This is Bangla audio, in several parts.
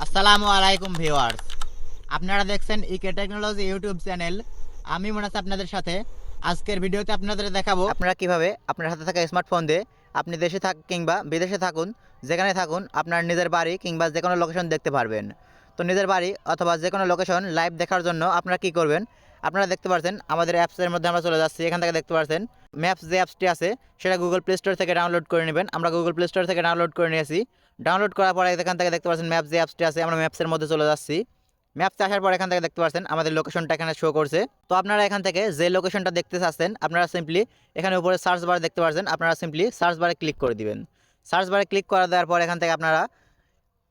আসসালামু আলাইকুম ভিউয়ার্স, আপনারা দেখছেন ইকে টেকনোলজি ইউটিউব চ্যানেল। আমি মনে আপনাদের সাথে আজকের ভিডিওতে আপনাদের দেখাবো আপনারা কিভাবে আপনার হাতে থাকা স্মার্টফোন দিয়ে আপনি দেশে থাক কিংবা বিদেশে থাকুন, যেখানে থাকুন আপনার নিজের বাড়ি কিংবা যে কোনো লোকেশন দেখতে পারবেন। তো নিজের বাড়ি অথবা যে কোনো লোকেশন লাইভ দেখার জন্য আপনারা কি করবেন, আপনারা দেখতে পাচ্ছেন আমাদের অ্যাপসের মধ্যে আমরা চলে যাচ্ছি। এখান থেকে দেখতে পাচ্ছেন ম্যাপস যে অ্যাপসটি আছে সেটা গুগল প্লে স্টোর থেকে ডাউনলোড করে নেবেন। আমরা গুগল প্লে স্টোর থেকে ডাউনলোড করে নিয়েছি। ডাউনলোড করার পরে এখান থেকে দেখতে পাচ্ছেন ম্যাপস যে অ্যাপসটি আছে, আমরা ম্যাপসের মধ্যে চলে যাচ্ছি। ম্যাপসে আসার পর এখান থেকে দেখতে পাচ্ছেন আমাদের লোকেশনটা এখানে শো করছে। তো আপনারা এখান থেকে যে লোকেশনটা দেখতে চাচ্ছেন আপনারা সিম্পলি এখানে উপরে সার্চ বার দেখতে পাচ্ছেন, আপনারা সিম্পলি সার্চ বারে ক্লিক করে দিবেন। সার্চ বারে ক্লিক করে দেওয়ার পর এখান থেকে আপনারা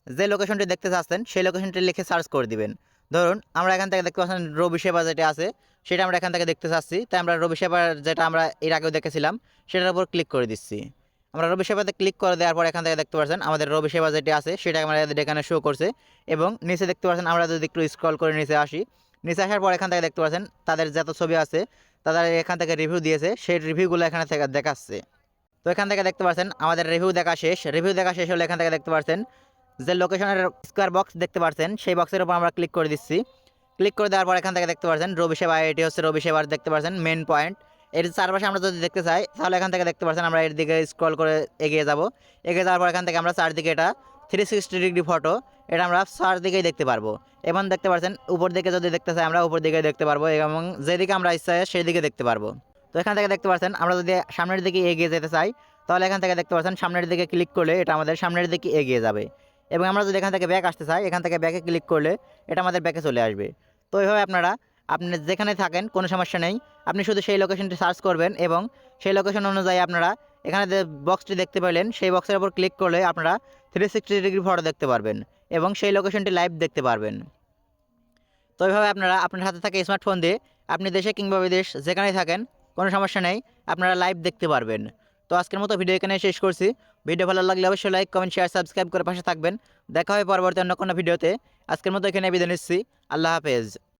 যে লোকেশনটি দেখতে চাচ্ছেন সেই লোকেশনটি লিখে সার্চ করে দিবেন। ধরুন আমরা এখান থেকে দেখতে পাচ্ছেন রবি সেবা যেটা আছে সেটা আমরা এখান থেকে দেখতে চাচ্ছি, তাই আমরা রবি সেবার যেটা আমরা এর আগেও দেখেছিলাম সেটার উপর ক্লিক করে দিচ্ছি। আমরা রবি সেবাতে ক্লিক করে দেওয়ার পর এখান থেকে দেখতে পাচ্ছেন আমাদের রবি সেবা যেটি আছে সেটা আমাদের এখানে শো করছে। এবং নিচে দেখতে পাচ্ছেন আমরা যদি একটু স্ক্রল করে নিচে আসি, নিচে আসার পর এখান থেকে দেখতে পাচ্ছেন তাদের যত ছবি আছে তাদের এখান থেকে রিভিউ দিয়েছে, সেই রিভিউগুলো এখানে থেকে দেখাচ্ছে। তো এখান থেকে দেখতে পাচ্ছেন আমাদের রিভিউ দেখা শেষ। রিভিউ দেখা শেষ হলে এখান থেকে দেখতে পাচ্ছেন যে লোকেশনের স্কোয়ার বক্স দেখতে পাচ্ছেন সেই বক্সের উপর আমরা ক্লিক করে দিচ্ছি। ক্লিক করে দেওয়ার পর এখান থেকে দেখতে পাচ্ছেন রবি সেবা, এটি হচ্ছে রবি সেবার দেখতে পাচ্ছেন মেন পয়েন্ট। এর চারপাশে আমরা যদি দেখতে চাই তাহলে এখান থেকে দেখতে পাচ্ছেন আমরা এর দিকে স্ক্রল করে এগিয়ে যাব। এগিয়ে যাওয়ার পর এখান থেকে আমরা চারদিকে এটা 360 ডিগ্রি ফটো, এটা আমরা চারদিকেই দেখতে পারবো। এবং দেখতে পাচ্ছেন উপর দিকে যদি দেখতে চাই আমরা উপর দিকে দেখতে পারবো, এবং যেদিকে আমরা ইচ্ছা সেই দিকে দেখতে পারবো। তো এখান থেকে দেখতে পাচ্ছেন আমরা যদি সামনের দিকে এগিয়ে যেতে চাই তাহলে এখান থেকে দেখতে পাচ্ছেন সামনের দিকে ক্লিক করলে এটা আমাদের সামনের দিকে এগিয়ে যাবে। এবং আমরা যদি এখান থেকে ব্যাক আসতে চাই এখান থেকে ব্যাকে ক্লিক করলে এটা আমাদের ব্যাকে চলে আসবে। তো এইভাবে আপনারা আপনি যেখানে থাকেন কোনো সমস্যা নেই, আপনি শুধু সেই লোকেশনটি সার্চ করবেন এবং সেই লোকেশন অনুযায়ী আপনারা এখানে যে বক্সটি দেখতে পেলেন সেই বক্সের উপর ক্লিক করলে আপনারা 360 ডিগ্রি ফটো দেখতে পারবেন এবং সেই লোকেশনটি লাইভ দেখতে পারবেন। তো এইভাবে আপনারা আপনার হাতে থাকা স্মার্টফোন দিয়ে আপনি দেশে কিংবা বিদেশ যেখানেই থাকেন কোনো সমস্যা নেই, আপনারা লাইভ দেখতে পারবেন। তো আজকের মতো ভিডিও এখানে শেষ করছি। ভিডিও ভালো লাগলে অবশ্যই লাইক, কমেন্ট, শেয়ার, সাবস্ক্রাইব করে পাশে থাকবেন। দেখা হবে পরবর্তী অন্য কোনো ভিডিওতে। আজকের মতো এখানে বিদায় নিচ্ছি। আল্লাহ হাফেজ।